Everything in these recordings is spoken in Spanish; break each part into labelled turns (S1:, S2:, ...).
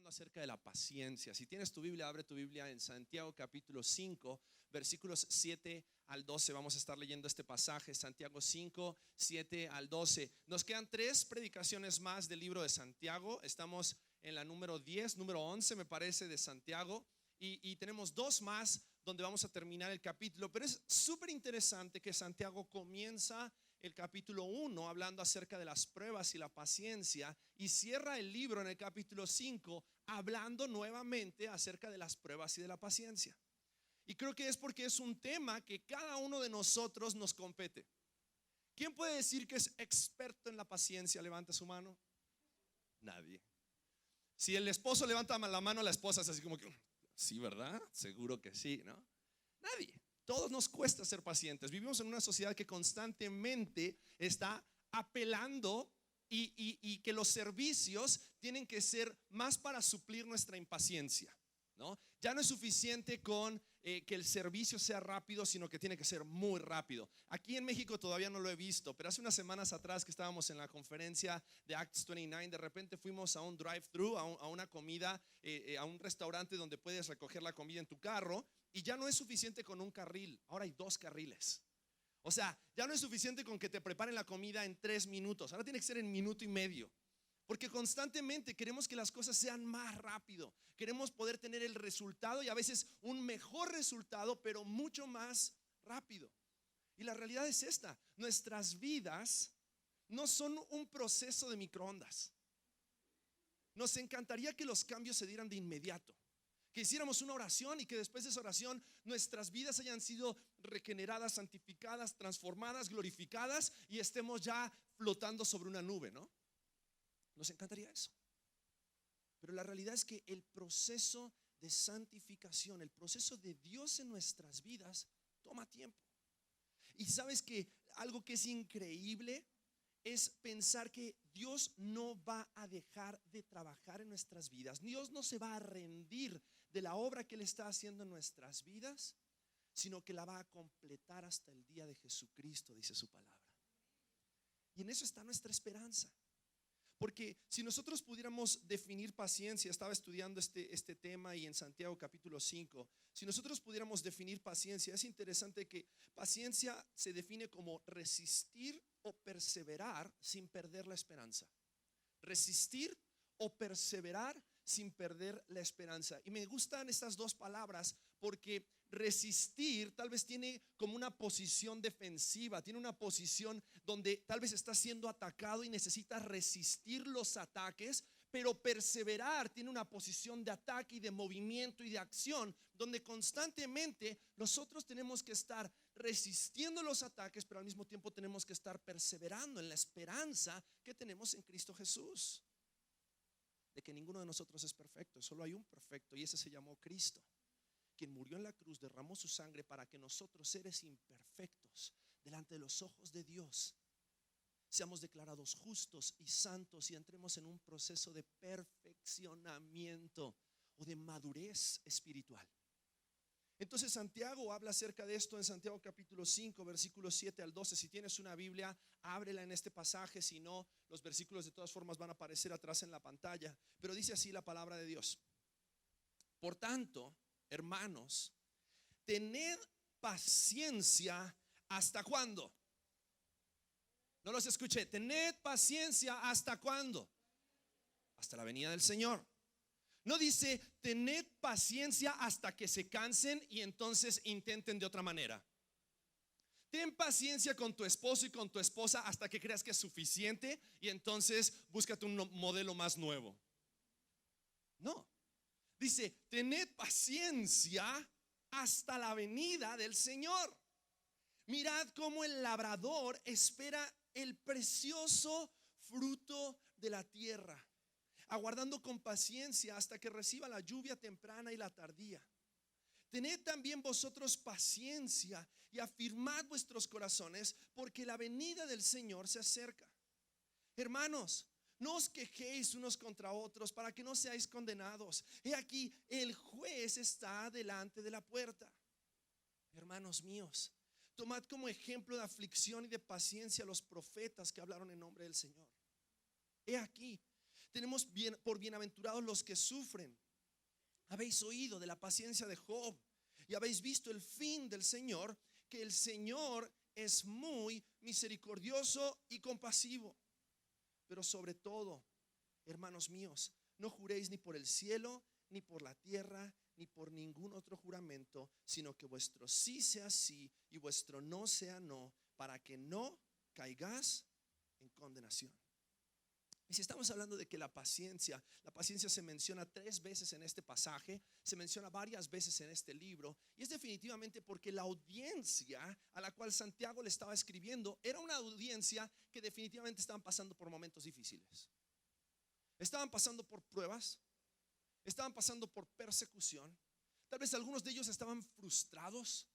S1: acerca de la paciencia. Si tienes tu Biblia, abre tu Biblia en Santiago capítulo 5, versículos 7 al 12. Vamos a estar leyendo este pasaje, Santiago 5, 7 al 12. Nos quedan 3 predicaciones más del libro de Santiago. Estamos en la número 10, número 11 me parece de Santiago. Y tenemos 2 más donde vamos a terminar el capítulo. Pero es súper interesante que Santiago comienza el capítulo 1 hablando acerca de las pruebas y la paciencia, y cierra el libro en el capítulo 5 hablando nuevamente acerca de las pruebas y de la paciencia. Y creo que es porque es un tema que cada uno de nosotros nos compete. ¿Quién puede decir que es experto en la paciencia? Levanta su mano. Nadie. Si el esposo levanta la mano, la esposa es así como que sí, ¿verdad? Seguro que sí, ¿no? Nadie. Todos nos cuesta ser pacientes. Vivimos en una sociedad que constantemente está apelando y que los servicios tienen que ser más para suplir nuestra impaciencia, ¿no? Ya no es suficiente con que el servicio sea rápido, sino que tiene que ser muy rápido. Aquí en México todavía no lo he visto, pero hace unas semanas atrás que estábamos en la conferencia de Acts 29, de repente fuimos a un drive-thru, a una comida, a un restaurante donde puedes recoger la comida en tu carro, y ya no es suficiente con un carril, ahora hay 2 carriles. O sea, ya no es suficiente con que te preparen la comida en 3 minutos, ahora tiene que ser en 1.5 minutos. Porque constantemente queremos que las cosas sean más rápido. Queremos poder tener el resultado, y a veces un mejor resultado, pero mucho más rápido. Y la realidad es esta: nuestras vidas no son un proceso de microondas. Nos encantaría que los cambios se dieran de inmediato, que hiciéramos una oración y que después de esa oración nuestras vidas hayan sido regeneradas, santificadas, transformadas, glorificadas, y estemos ya flotando sobre una nube, ¿no? Nos encantaría eso. Pero la realidad es que el proceso de santificación, el proceso de Dios en nuestras vidas, toma tiempo. Y sabes que algo que es increíble es pensar que Dios no va a dejar de trabajar en nuestras vidas. Dios no se va a rendir de la obra que Él está haciendo en nuestras vidas, sino que la va a completar hasta el día de Jesucristo, dice su palabra. Y en eso está nuestra esperanza. Porque si nosotros pudiéramos definir paciencia, estaba estudiando este tema, y en Santiago capítulo 5, si nosotros pudiéramos definir paciencia, es interesante que paciencia se define como resistir o perseverar sin perder la esperanza. Resistir o perseverar sin perder la esperanza. Y me gustan estas 2 palabras porque resistir tal vez tiene como una posición defensiva, tiene una posición donde tal vez está siendo atacado y necesita resistir los ataques, pero perseverar tiene una posición de ataque y de movimiento y de acción, donde constantemente nosotros tenemos que estar resistiendo los ataques, pero al mismo tiempo tenemos que estar perseverando en la esperanza que tenemos en Cristo Jesús, de que ninguno de nosotros es perfecto, solo hay un perfecto, y ese se llamó Cristo, quien murió en la cruz, derramó su sangre para que nosotros, seres imperfectos, delante de los ojos de Dios, seamos declarados justos y santos y entremos en un proceso de perfeccionamiento o de madurez espiritual. Entonces Santiago habla acerca de esto en Santiago capítulo 5, versículos 7 al 12. Si tienes una Biblia, ábrela en este pasaje. Si no, los versículos de todas formas van a aparecer atrás en la pantalla. Pero dice así la palabra de Dios: por tanto, hermanos, tened paciencia. ¿Hasta cuándo? No los escuché. Tened paciencia. ¿Hasta cuándo? Hasta la venida del Señor. No dice tened paciencia hasta que se cansen y entonces intenten de otra manera. Ten paciencia con tu esposo y con tu esposa hasta que creas que es suficiente y entonces búscate un modelo más nuevo. No. Dice tened paciencia hasta la venida del Señor. Mirad cómo el labrador espera el precioso fruto de la tierra, aguardando con paciencia hasta que reciba la lluvia temprana y la tardía. Tened también vosotros paciencia y afirmad vuestros corazones, porque la venida del Señor se acerca. Hermanos, no os quejéis unos contra otros para que no seáis condenados. He aquí, el juez está delante de la puerta. Hermanos míos, tomad como ejemplo de aflicción y de paciencia a los profetas que hablaron en nombre del Señor. He aquí, Tenemos por bienaventurados los que sufren. Habéis oído de la paciencia de Job y habéis visto el fin del Señor, que el Señor es muy misericordioso y compasivo. Pero sobre todo, hermanos míos, no juréis ni por el cielo, ni por la tierra, ni por ningún otro juramento, sino que vuestro sí sea sí y vuestro no sea no, para que no caigáis en condenación. Y si estamos hablando de que la paciencia se menciona 3 veces en este pasaje, se menciona varias veces en este libro, y es definitivamente porque la audiencia a la cual Santiago le estaba escribiendo era una audiencia que definitivamente estaban pasando por momentos difíciles. Estaban pasando por pruebas, estaban pasando por persecución. Tal vez algunos de ellos estaban frustrados,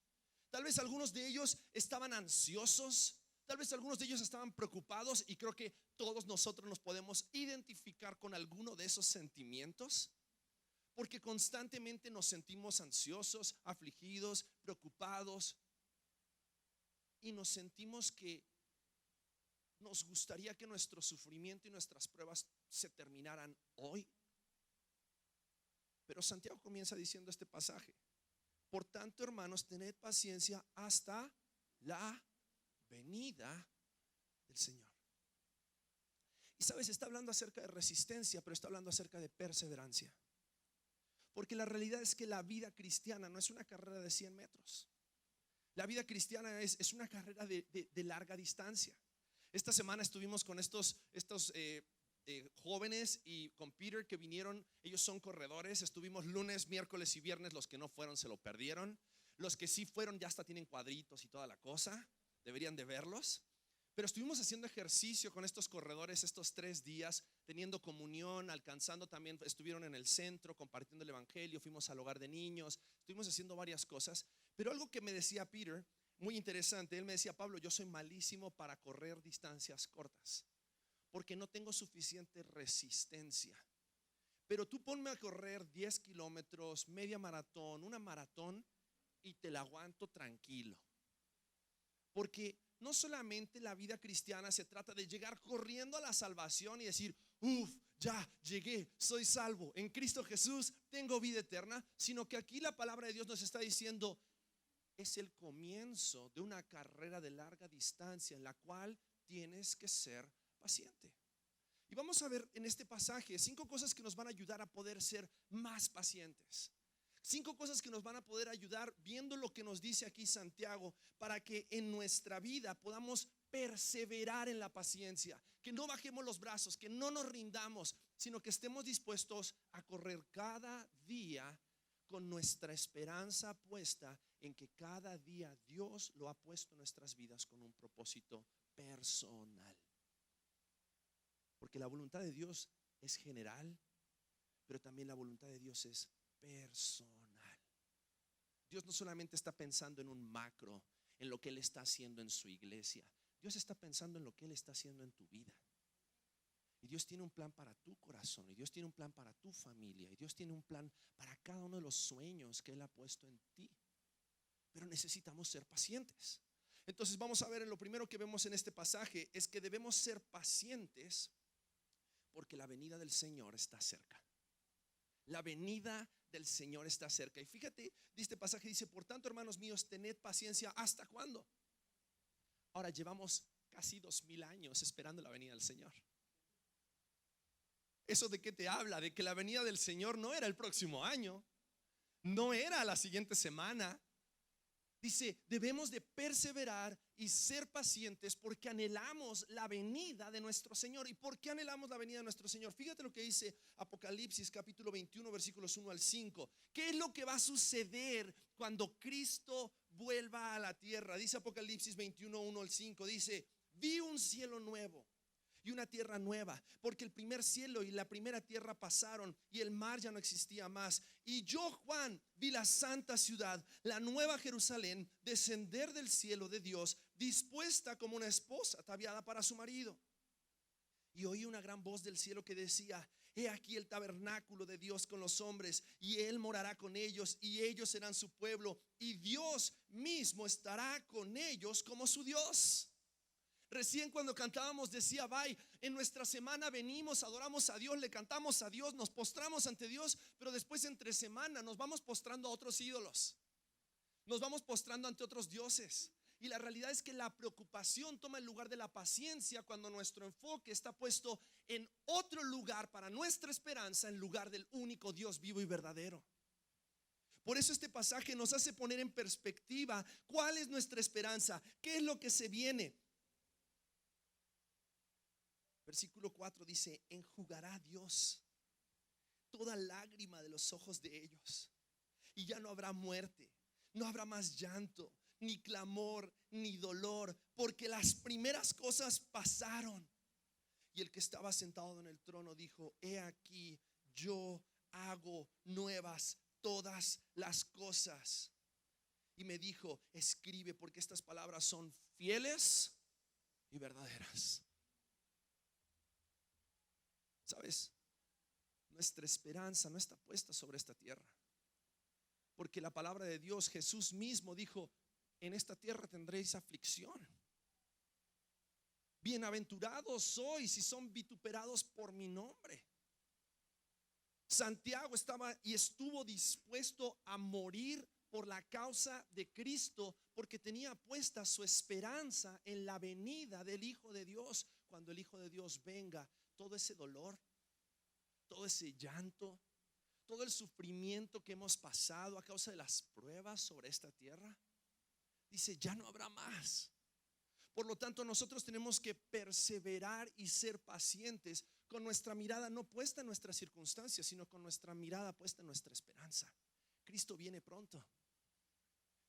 S1: tal vez algunos de ellos estaban ansiosos, tal vez algunos de ellos estaban preocupados, y creo que todos nosotros nos podemos identificar con alguno de esos sentimientos, porque constantemente nos sentimos ansiosos, afligidos, preocupados, y nos sentimos que nos gustaría que nuestro sufrimiento y nuestras pruebas se terminaran hoy. Pero Santiago comienza diciendo este pasaje: por tanto, hermanos, tened paciencia hasta la venida del Señor. Y sabes, está hablando acerca de resistencia, pero está hablando acerca de perseverancia. Porque la realidad es que la vida cristiana no es una carrera de 100 metros. La vida cristiana es una carrera de larga distancia. Esta semana estuvimos con estos jóvenes y con Peter que vinieron. Ellos son corredores. Estuvimos lunes, miércoles y viernes. Los que no fueron se lo perdieron. Los que sí fueron ya hasta tienen cuadritos y toda la cosa. Deberían de verlos. Pero estuvimos haciendo ejercicio con estos corredores estos 3 días, teniendo comunión, alcanzando también. Estuvieron en el centro compartiendo el evangelio. Fuimos al hogar de niños. Estuvimos haciendo varias cosas. Pero algo que me decía Peter, muy interesante, él me decía: Pablo, yo soy malísimo para correr distancias cortas, porque no tengo suficiente resistencia. Pero tú ponme a correr 10 kilómetros, media maratón, una maratón, y te la aguanto tranquilo. Porque no solamente la vida cristiana se trata de llegar corriendo a la salvación y decir: ya llegué, soy salvo, en Cristo Jesús tengo vida eterna, sino que aquí la palabra de Dios nos está diciendo: es el comienzo de una carrera de larga distancia en la cual tienes que ser paciente. Y vamos a ver en este pasaje 5 cosas que nos van a ayudar a poder ser más pacientes. 5 cosas que nos van a poder ayudar, viendo lo que nos dice aquí Santiago, para que en nuestra vida podamos perseverar en la paciencia, que no bajemos los brazos, que no nos rindamos, sino que estemos dispuestos a correr cada día con nuestra esperanza puesta en que cada día Dios lo ha puesto en nuestras vidas con un propósito personal. Porque la voluntad de Dios es general, pero también la voluntad de Dios es personal. Dios no solamente está pensando en un macro, en lo que Él está haciendo en su iglesia. Dios está pensando en lo que Él está haciendo en tu vida. Y Dios tiene un plan para tu corazón, y Dios tiene un plan para tu familia, y Dios tiene un plan para cada uno de los sueños que Él ha puesto en ti. Pero necesitamos ser pacientes. Entonces vamos a ver, lo primero que vemos en este pasaje es que debemos ser pacientes porque la venida del Señor está cerca. La venida del Señor está cerca. Y fíjate, este pasaje dice: por tanto, hermanos míos, tened paciencia. ¿Hasta cuándo? Ahora llevamos casi 2000 años esperando la venida del Señor. ¿Eso de qué te habla? De que la venida del Señor no era el próximo año, no era la siguiente semana. Dice: debemos de perseverar y ser pacientes porque anhelamos la venida de nuestro Señor. ¿Y por qué anhelamos la venida de nuestro Señor? Fíjate lo que dice Apocalipsis capítulo 21 versículos 1 al 5. ¿Qué es lo que va a suceder cuando Cristo vuelva a la tierra? Dice Apocalipsis 21, 1 al 5. Dice: vi un cielo nuevo y una tierra nueva, porque el primer cielo y la primera tierra pasaron y el mar ya no existía más. Y yo, Juan, vi la santa ciudad, la nueva Jerusalén, descender del cielo de Dios, dispuesta como una esposa ataviada para su marido. Y oí una gran voz del cielo que decía: he aquí el tabernáculo de Dios con los hombres, y Él morará con ellos, y ellos serán su pueblo, y Dios mismo estará con ellos como su Dios. Recién cuando cantábamos decía, bye, en nuestra semana venimos, adoramos a Dios, le cantamos a Dios, nos postramos ante Dios, pero después entre semana nos vamos postrando a otros ídolos, nos vamos postrando ante otros dioses. Y la realidad es que la preocupación toma el lugar de la paciencia cuando nuestro enfoque está puesto en otro lugar para nuestra esperanza, en lugar del único Dios vivo y verdadero. Por eso este pasaje nos hace poner en perspectiva cuál es nuestra esperanza, qué es lo que se viene. Versículo 4 dice: enjugará Dios toda lágrima de los ojos de ellos, y ya no habrá muerte, no habrá más llanto, ni clamor, ni dolor, porque las primeras cosas pasaron. Y el que estaba sentado en el trono dijo: he aquí, yo hago nuevas todas las cosas. Y me dijo: escribe, porque estas palabras son fieles y verdaderas. ¿Sabes? Nuestra esperanza no está puesta sobre esta tierra, porque la palabra de Dios, Jesús mismo dijo: en esta tierra tendréis aflicción. Bienaventurados sois si son vituperados por mi nombre. Santiago estaba y estuvo dispuesto a morir por la causa de Cristo, porque tenía puesta su esperanza en la venida del Hijo de Dios. Cuando el Hijo de Dios venga, todo ese dolor, todo ese llanto, todo el sufrimiento que hemos pasado a causa de las pruebas sobre esta tierra, dice, ya no habrá más. Por lo tanto, nosotros tenemos que perseverar y ser pacientes, con nuestra mirada no puesta en nuestras circunstancias, sino con nuestra mirada puesta en nuestra esperanza. Cristo viene pronto.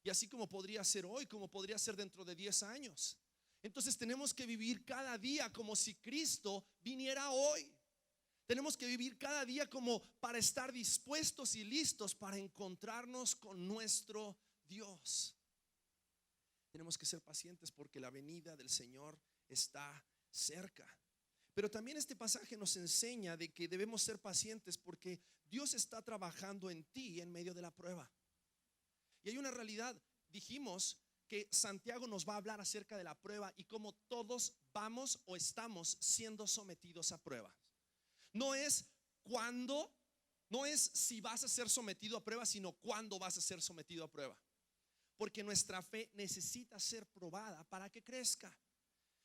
S1: Y así como podría ser hoy, como podría ser dentro de 10 años. Entonces tenemos que vivir cada día como si Cristo viniera hoy. Tenemos que vivir cada día como para estar dispuestos y listos para encontrarnos con nuestro Dios. Tenemos que ser pacientes porque la venida del Señor está cerca. Pero también este pasaje nos enseña de que debemos ser pacientes porque Dios está trabajando en ti en medio de la prueba. Y hay una realidad. Dijimos que Santiago nos va a hablar acerca de la prueba y cómo todos vamos o estamos siendo sometidos a pruebas. No es cuándo, no es si vas a ser sometido a prueba, sino cuándo vas a ser sometido a prueba. Porque nuestra fe necesita ser probada para que crezca.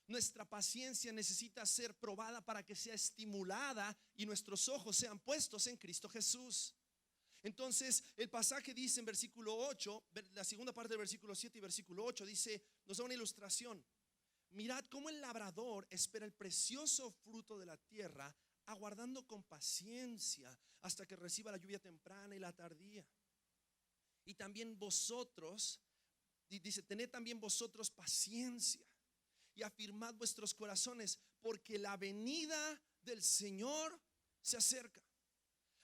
S1: Nuestra paciencia necesita ser probada para que sea estimulada y nuestros ojos sean puestos en Cristo Jesús. Entonces el pasaje dice en versículo 8, la segunda parte del versículo 7 y versículo 8 dice, nos da una ilustración. Mirad cómo el labrador espera el precioso fruto de la tierra, aguardando con paciencia hasta que reciba la lluvia temprana y la tardía. Y también vosotros, dice, tened también vosotros paciencia y afirmad vuestros corazones, porque la venida del Señor se acerca.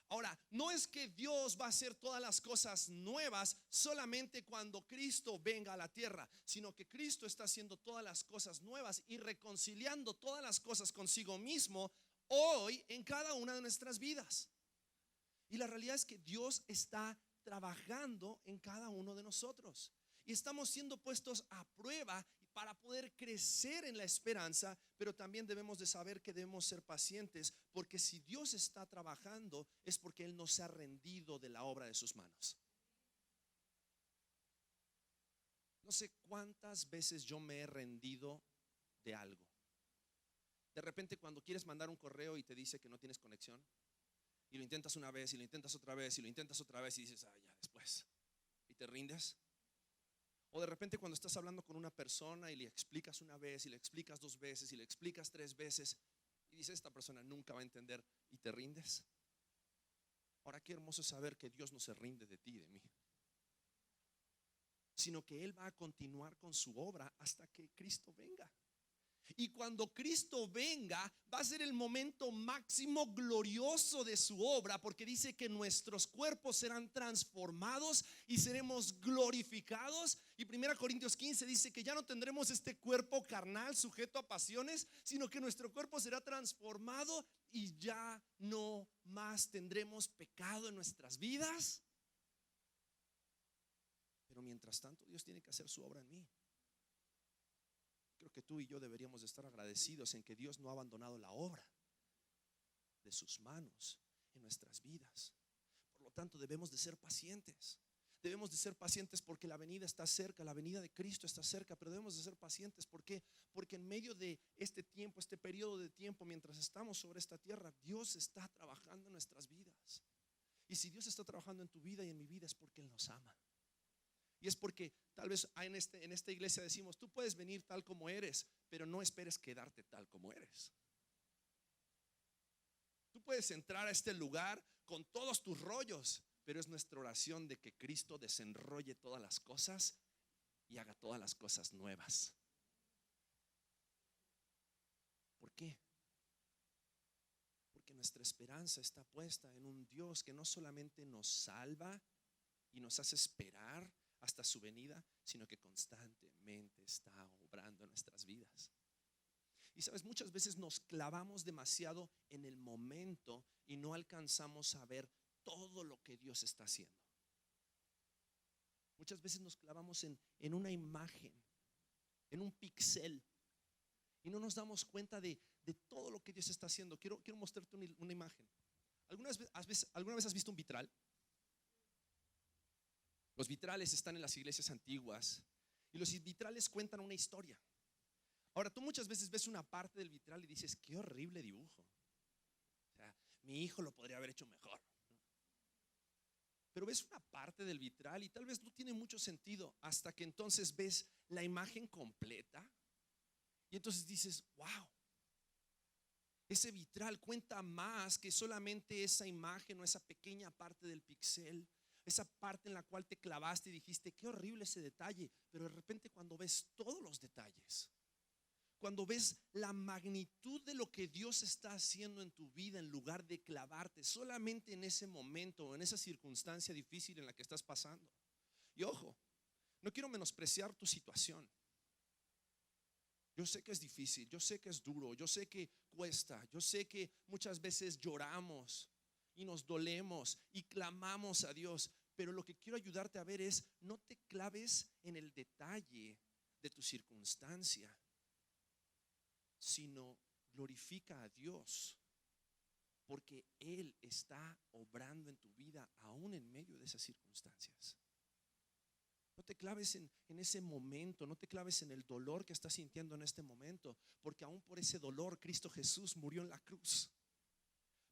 S1: Ahora, no es que Dios va a hacer todas las cosas nuevas solamente cuando Cristo venga a la tierra, sino que Cristo está haciendo todas las cosas nuevas y reconciliando todas las cosas consigo mismo hoy en cada una de nuestras vidas. Y la realidad es que Dios está trabajando en cada uno de nosotros y estamos siendo puestos a prueba para poder crecer en la esperanza, pero también debemos de saber que debemos ser pacientes, porque si Dios está trabajando es porque Él no se ha rendido de la obra de sus manos. No sé cuántas veces yo me he rendido de algo. De repente cuando quieres mandar un correo y te dice que no tienes conexión, y lo intentas una vez y lo intentas otra vez y lo intentas otra vez y dices, ya después, y te rindes. O de repente cuando estás hablando con una persona y le explicas una vez y le explicas 2 veces y le explicas 3 veces y dices, esta persona nunca va a entender, y te rindes. Ahora qué hermoso saber que Dios no se rinde de ti y de mí, sino que Él va a continuar con su obra hasta que Cristo venga. Y cuando Cristo venga va a ser el momento máximo glorioso de su obra, porque dice que nuestros cuerpos serán transformados y seremos glorificados. Y 1 Corintios 15 dice que ya no tendremos este cuerpo carnal sujeto a pasiones, sino que nuestro cuerpo será transformado y ya no más tendremos pecado en nuestras vidas. Pero mientras tanto Dios tiene que hacer su obra en mí. Creo que tú y yo deberíamos de estar agradecidos en que Dios no ha abandonado la obra de sus manos en nuestras vidas. Por lo tanto, debemos de ser pacientes. Debemos de ser pacientes porque la venida está cerca, la venida de Cristo está cerca, pero debemos de ser pacientes. ¿Por qué? Porque en medio de este tiempo, este periodo de tiempo, mientras estamos sobre esta tierra, Dios está trabajando en nuestras vidas. Y si Dios está trabajando en tu vida y en mi vida, es porque Él nos ama. Y es porque tal vez en esta iglesia decimos, tú puedes venir tal como eres, pero no esperes quedarte tal como eres. Tú puedes entrar a este lugar con todos tus rollos, pero es nuestra oración de que Cristo desenrolle todas las cosas y haga todas las cosas nuevas. ¿Por qué? Porque nuestra esperanza está puesta en un Dios que no solamente nos salva y nos hace esperar hasta su venida, sino que constantemente está obrando en nuestras vidas. Y sabes, muchas veces nos clavamos demasiado en el momento y no alcanzamos a ver todo lo que Dios está haciendo. Muchas veces nos clavamos en una imagen, en un pixel, y no nos damos cuenta de todo lo que Dios está haciendo. Quiero mostrarte una imagen. ¿Alguna vez has visto un vitral? Los vitrales están en las iglesias antiguas y los vitrales cuentan una historia. Ahora, tú muchas veces ves una parte del vitral y dices, qué horrible dibujo. O sea, mi hijo lo podría haber hecho mejor. Pero ves una parte del vitral y tal vez no tiene mucho sentido hasta que entonces ves la imagen completa y entonces dices, wow, ese vitral cuenta más que solamente esa imagen o esa pequeña parte del pixel. Esa parte en la cual te clavaste y dijiste, qué horrible ese detalle. Pero de repente cuando ves todos los detalles, cuando ves la magnitud de lo que Dios está haciendo en tu vida, en lugar de clavarte solamente en ese momento o en esa circunstancia difícil en la que estás pasando. Y ojo, no quiero menospreciar tu situación. Yo sé que es difícil, yo sé que es duro, yo sé que cuesta, yo sé que muchas veces lloramos y nos dolemos y clamamos a Dios, pero lo que quiero ayudarte a ver es, no te claves en el detalle de tu circunstancia, sino glorifica a Dios, porque Él está obrando en tu vida aún en medio de esas circunstancias. No te claves en ese momento, no te claves en el dolor que estás sintiendo en este momento, porque aún por ese dolor Cristo Jesús murió en la cruz,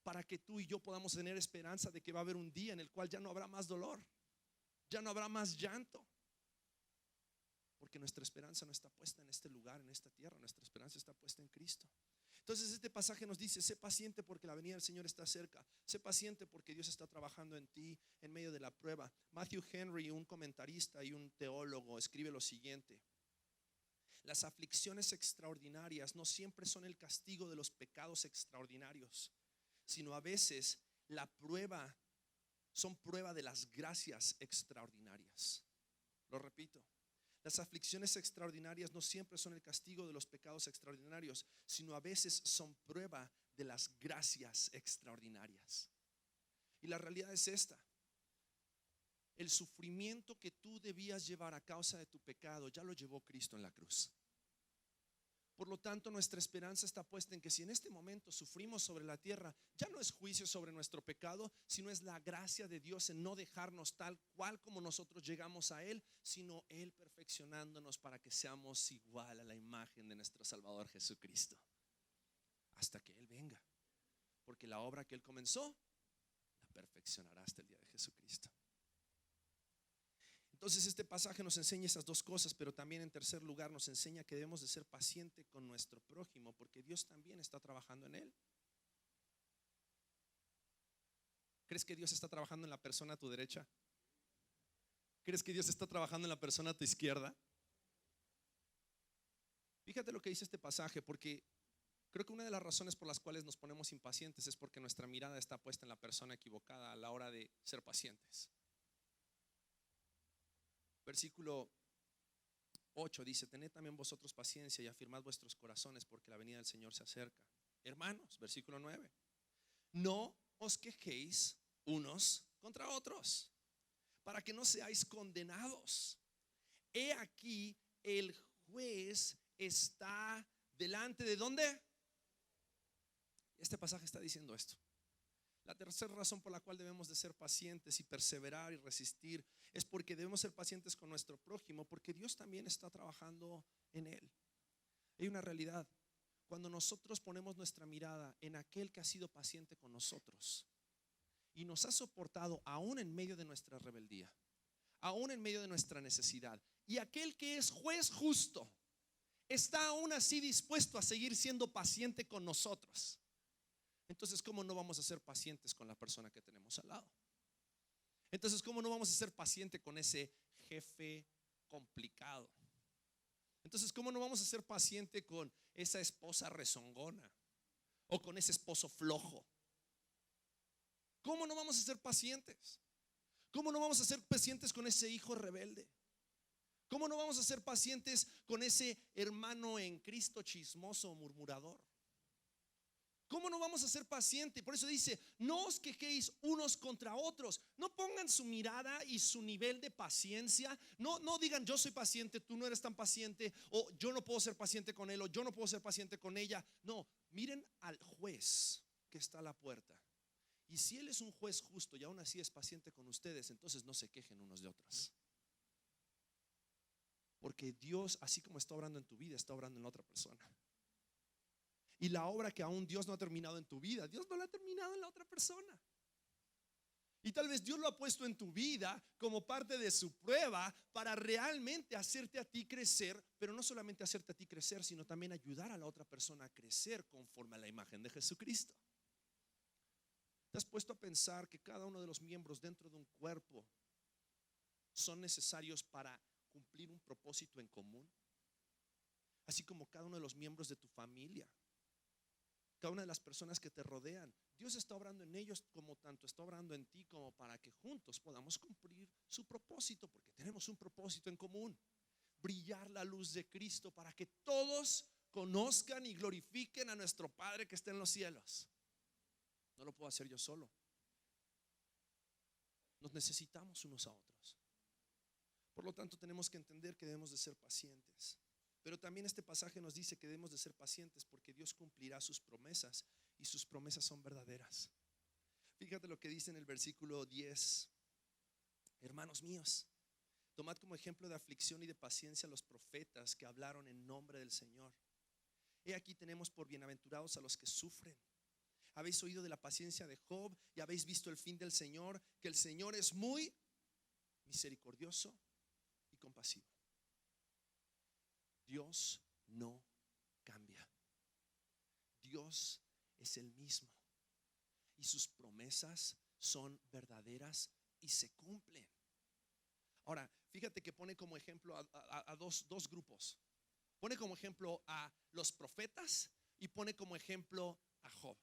S1: para que tú y yo podamos tener esperanza de que va a haber un día en el cual ya no habrá más dolor, ya no habrá más llanto, porque nuestra esperanza no está puesta en este lugar, en esta tierra, nuestra esperanza está puesta en Cristo. Entonces este pasaje nos dice, sé paciente porque la venida del Señor está cerca. Sé paciente porque Dios está trabajando en ti en medio de la prueba. Matthew Henry, un comentarista y un teólogo, escribe lo siguiente: las aflicciones extraordinarias no siempre son el castigo de los pecados extraordinarios, sino a veces son prueba de las gracias extraordinarias. Lo repito. Las aflicciones extraordinarias no siempre son el castigo de los pecados extraordinarios, sino a veces son prueba de las gracias extraordinarias. Y la realidad es esta: el sufrimiento que tú debías llevar a causa de tu pecado ya lo llevó Cristo en la cruz. Por lo tanto, nuestra esperanza está puesta en que si en este momento sufrimos sobre la tierra, ya no es juicio sobre nuestro pecado, sino es la gracia de Dios en no dejarnos tal cual como nosotros llegamos a Él, sino Él perfeccionándonos para que seamos igual a la imagen de nuestro Salvador Jesucristo, hasta que Él venga. Porque la obra que Él comenzó, la perfeccionará hasta el día de Jesucristo. Entonces este pasaje nos enseña esas dos cosas, pero también en tercer lugar nos enseña que debemos de ser pacientes con nuestro prójimo, porque Dios también está trabajando en él. ¿Crees que Dios está trabajando en la persona a tu derecha? ¿Crees que Dios está trabajando en la persona a tu izquierda? Fíjate lo que dice este pasaje, porque creo que una de las razones por las cuales nos ponemos impacientes es porque nuestra mirada está puesta en la persona equivocada a la hora de ser pacientes. Versículo 8 dice: tened también vosotros paciencia y afirmad vuestros corazones, porque la venida del Señor se acerca. Hermanos, versículo 9, no os quejéis unos contra otros, para que no seáis condenados. He aquí el juez está delante de ¿dónde? Este pasaje está diciendo esto. La tercera razón por la cual debemos de ser pacientes y perseverar y resistir es porque debemos ser pacientes con nuestro prójimo, porque Dios también está trabajando en él. Hay una realidad: cuando nosotros ponemos nuestra mirada en aquel que ha sido paciente con nosotros y nos ha soportado aún en medio de nuestra rebeldía, aún en medio de nuestra necesidad, y aquel que es juez justo está aún así dispuesto a seguir siendo paciente con nosotros, entonces ¿cómo no vamos a ser pacientes con la persona que tenemos al lado? Entonces ¿cómo no vamos a ser pacientes con ese jefe complicado? Entonces ¿cómo no vamos a ser pacientes con esa esposa rezongona o con ese esposo flojo? ¿Cómo no vamos a ser pacientes? ¿Cómo no vamos a ser pacientes con ese hijo rebelde? ¿Cómo no vamos a ser pacientes con ese hermano en Cristo chismoso o murmurador? ¿Cómo no vamos a ser pacientes? Por eso dice: no os quejéis unos contra otros. No pongan su mirada y su nivel de paciencia. No digan yo soy paciente, tú no eres tan paciente, o yo no puedo ser paciente con él, o yo no puedo ser paciente con ella. No, miren al juez que está a la puerta. Y si él es un juez justo y aún así es paciente con ustedes, entonces no se quejen unos de otros. Porque Dios, así como está obrando en tu vida, está obrando en la otra persona. Y la obra que aún Dios no ha terminado en tu vida, Dios no la ha terminado en la otra persona. Y tal vez Dios lo ha puesto en tu vida como parte de su prueba para realmente hacerte a ti crecer, pero no solamente hacerte a ti crecer, sino también ayudar a la otra persona a crecer conforme a la imagen de Jesucristo. ¿Te has puesto a pensar que cada uno de los miembros dentro de un cuerpo son necesarios para cumplir un propósito en común? Así como cada uno de los miembros de tu familia, cada una de las personas que te rodean, Dios está obrando en ellos como tanto está obrando en ti, como para que juntos podamos cumplir su propósito, porque tenemos un propósito en común: brillar la luz de Cristo para que todos conozcan y glorifiquen a nuestro Padre que está en los cielos. No lo puedo hacer yo solo. Nos necesitamos unos a otros. Por lo tanto, tenemos que entender que debemos de ser pacientes. Pero también este pasaje nos dice que debemos de ser pacientes porque Dios cumplirá sus promesas, y sus promesas son verdaderas. Fíjate lo que dice en el versículo 10: hermanos míos, tomad como ejemplo de aflicción y de paciencia a los profetas que hablaron en nombre del Señor. He aquí tenemos por bienaventurados a los que sufren. Habéis oído de la paciencia de Job y habéis visto el fin del Señor, que el Señor es muy misericordioso y compasivo. Dios no cambia. Dios es el mismo y sus promesas son verdaderas y se cumplen. Ahora, fíjate que pone como ejemplo a dos grupos. Pone como ejemplo a los profetas y pone como ejemplo a Job.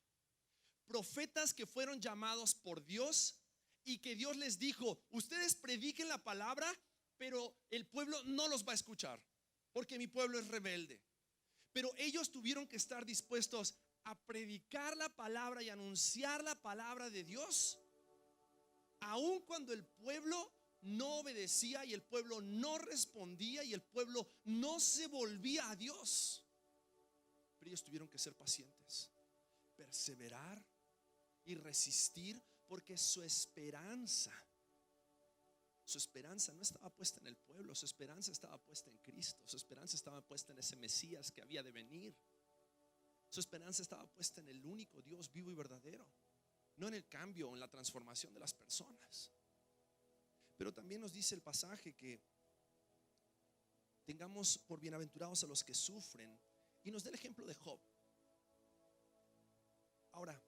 S1: Profetas que fueron llamados por Dios y que Dios les dijo: ustedes prediquen la palabra, pero el pueblo no los va a escuchar porque mi pueblo es rebelde. Pero ellos tuvieron que estar dispuestos a predicar la palabra y anunciar la palabra de Dios, aun cuando el pueblo no obedecía y el pueblo no respondía y el pueblo no se volvía a Dios. Pero ellos tuvieron que ser pacientes, perseverar y resistir, porque su esperanza no estaba puesta en el pueblo, su esperanza estaba puesta en Cristo, su esperanza estaba puesta en ese Mesías que había de venir, su esperanza estaba puesta en el único Dios vivo y verdadero, no en el cambio o en la transformación de las personas. Pero también nos dice el pasaje que tengamos por bienaventurados a los que sufren, y nos da el ejemplo de Job. Ahora,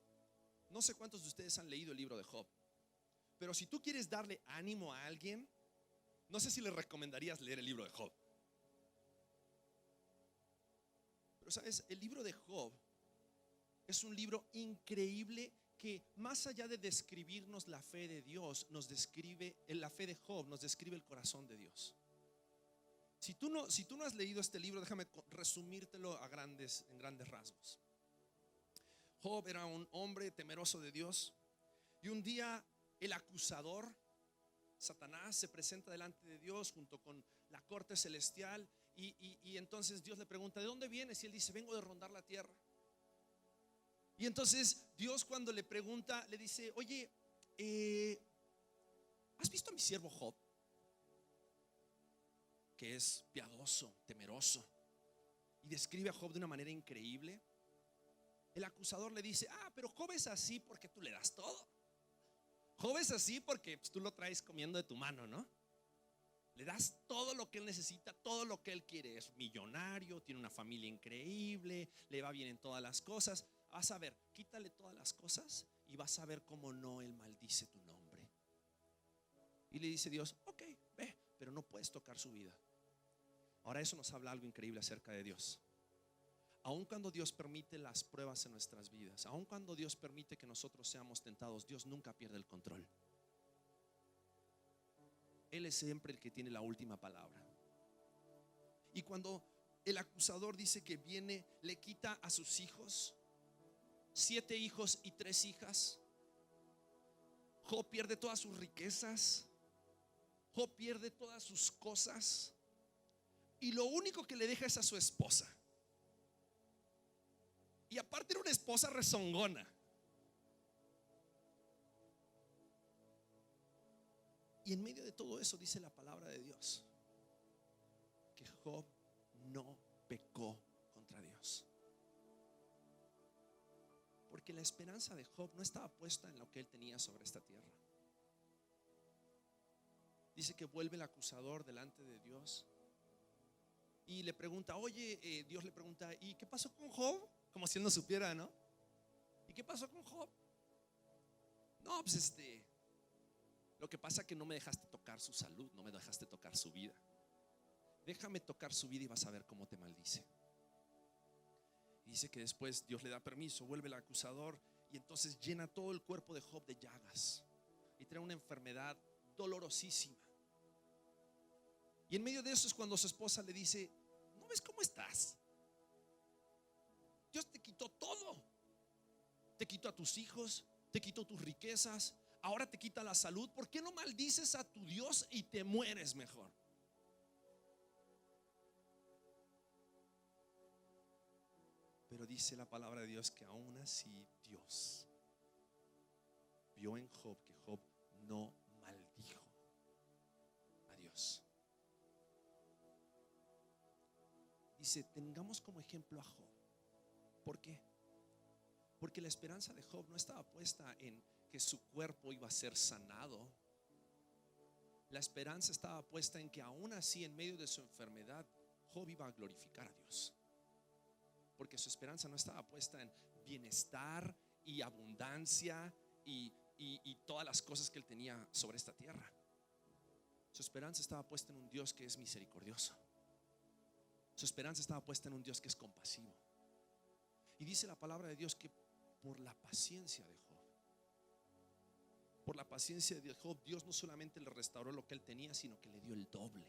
S1: no sé cuántos de ustedes han leído el libro de Job, pero si tú quieres darle ánimo a alguien, no sé si le recomendarías leer el libro de Job. Pero sabes, el libro de Job es un libro increíble que, más allá de describirnos la fe de Dios, nos describe, la fe de Job nos describe el corazón de Dios. Si tú no has leído este libro, déjame resumírtelo en grandes rasgos. Job era un hombre temeroso de Dios, y un día el acusador, Satanás, se presenta delante de Dios junto con la corte celestial Y entonces Dios le pregunta, ¿de dónde vienes? Y él dice, vengo de rondar la tierra. Y entonces Dios, cuando le pregunta, le dice, oye, ¿has visto a mi siervo Job? Que es piadoso, temeroso, y describe a Job de una manera increíble. El acusador le dice, pero Job es así porque tú le das todo. Job es así porque pues, tú lo traes comiendo de tu mano, ¿no? Le das todo lo que él necesita, todo lo que él quiere. Es millonario, tiene una familia increíble, le va bien en todas las cosas. Vas a ver, quítale todas las cosas y vas a ver cómo no él maldice tu nombre. Y le dice Dios, ok, ve, pero no puedes tocar su vida. Ahora eso nos habla algo increíble acerca de Dios. Aun cuando Dios permite las pruebas en nuestras vidas, aun cuando Dios permite que nosotros seamos tentados, Dios nunca pierde el control. Él es siempre el que tiene la última palabra. Y cuando el acusador dice que viene, le quita a sus hijos, 7 hijos y 3 hijas. Job pierde todas sus riquezas, Job pierde todas sus cosas, y lo único que le deja es a su esposa. Y aparte era una esposa rezongona. Y en medio de todo eso dice la palabra de Dios que Job no pecó contra Dios, porque la esperanza de Job no estaba puesta en lo que él tenía sobre esta tierra. Dice que vuelve el acusador delante de Dios y le pregunta, oye, Dios le pregunta, ¿y qué pasó con Job? Como si él no supiera, ¿no? ¿Y qué pasó con Job? No, pues lo que pasa es que no me dejaste tocar su salud, no me dejaste tocar su vida. Déjame tocar su vida y vas a ver cómo te maldice. Y dice que después Dios le da permiso, vuelve el acusador y entonces llena todo el cuerpo de Job de llagas y trae una enfermedad dolorosísima. Y en medio de eso es cuando su esposa le dice, ¿no ves cómo estás? Dios te quitó todo. Te quitó a tus hijos, te quitó tus riquezas, ahora te quita la salud. ¿Por qué no maldices a tu Dios y te mueres mejor? Pero dice la palabra de Dios que aún así Dios vio en Job que Job no maldijo a Dios. Dice, tengamos como ejemplo a Job. ¿Por qué? Porque la esperanza de Job no estaba puesta en que su cuerpo iba a ser sanado. La esperanza estaba puesta en que aún así, en medio de su enfermedad, Job iba a glorificar a Dios. Porque su esperanza no estaba puesta en bienestar y abundancia y todas las cosas que él tenía sobre esta tierra. Su esperanza estaba puesta en un Dios que es misericordioso. Su esperanza estaba puesta en un Dios que es compasivo. Y dice la palabra de Dios que por la paciencia de Job, por la paciencia de Job, Dios no solamente le restauró lo que él tenía, sino que le dio el doble.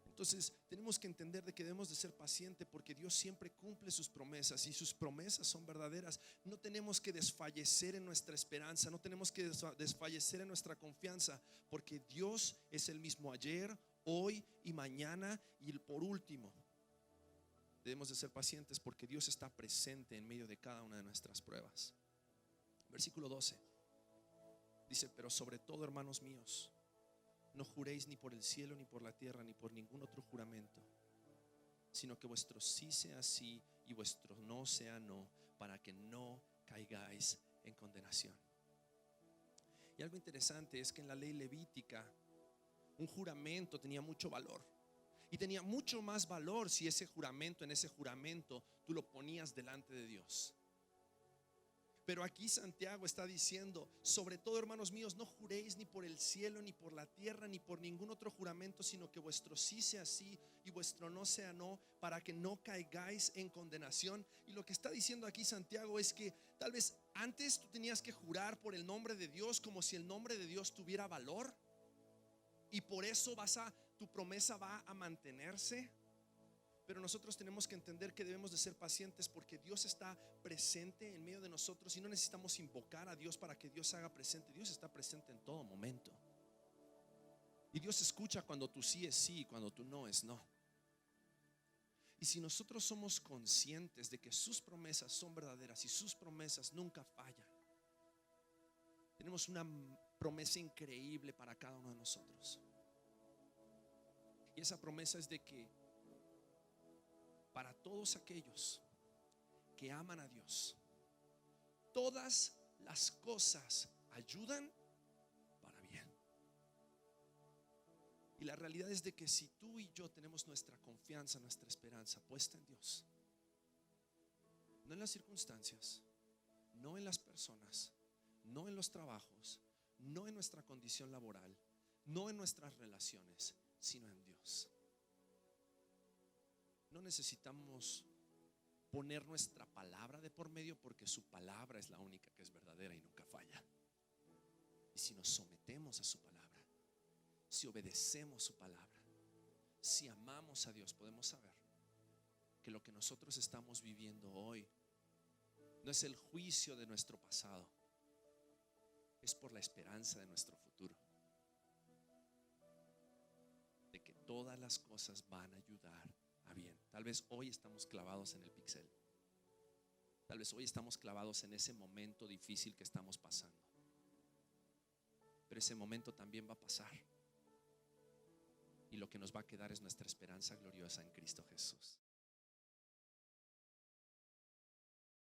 S1: Entonces tenemos que entender de que debemos de ser pacientes, porque Dios siempre cumple sus promesas y sus promesas son verdaderas. No tenemos que desfallecer en nuestra esperanza, no tenemos que desfallecer en nuestra confianza, porque Dios es el mismo ayer, hoy y mañana. Y por último, debemos de ser pacientes porque Dios está presente en medio de cada una de nuestras pruebas. Versículo 12 dice, pero sobre todo, hermanos míos, no juréis ni por el cielo, ni por la tierra, ni por ningún otro juramento, sino que vuestro sí sea sí y vuestro no sea no, para que no caigáis en condenación. Y algo interesante es que en la ley levítica un juramento tenía mucho valor, y tenía mucho más valor si en ese juramento tú lo ponías delante de Dios. Pero aquí Santiago está diciendo, sobre todo, hermanos míos, no juréis ni por el cielo, ni por la tierra, ni por ningún otro juramento, sino que vuestro sí sea sí y vuestro no sea no, para que no caigáis en condenación. Y lo que está diciendo aquí Santiago es que tal vez antes tú tenías que jurar por el nombre de Dios como si el nombre de Dios tuviera valor, y por eso tu promesa va a mantenerse. Pero nosotros tenemos que entender que debemos de ser pacientes, porque Dios está presente en medio de nosotros y no necesitamos invocar a Dios para que Dios se haga presente. Dios está presente en todo momento. Y Dios escucha cuando tu sí es sí y cuando tu no es no. Y si nosotros somos conscientes de que sus promesas son verdaderas y sus promesas nunca fallan, tenemos una promesa increíble para cada uno de nosotros. Y esa promesa es de que para todos aquellos que aman a Dios, todas las cosas ayudan para bien. Y la realidad es de que si tú y yo tenemos nuestra confianza, nuestra esperanza puesta en Dios, no en las circunstancias, no en las personas, no en los trabajos, no en nuestra condición laboral, no en nuestras relaciones, sino en Dios. No necesitamos poner nuestra palabra de por medio, porque su palabra es la única que es verdadera y nunca falla. Y si nos sometemos a su palabra, si obedecemos su palabra, si amamos a Dios, podemos saber que lo que nosotros estamos viviendo hoy no es el juicio de nuestro pasado, es por la esperanza de nuestro futuro, de que todas las cosas van a ayudar a bien. Tal vez hoy estamos clavados en el pixel, tal vez hoy estamos clavados en ese momento difícil que estamos pasando, pero ese momento también va a pasar, y lo que nos va a quedar es nuestra esperanza gloriosa en Cristo Jesús.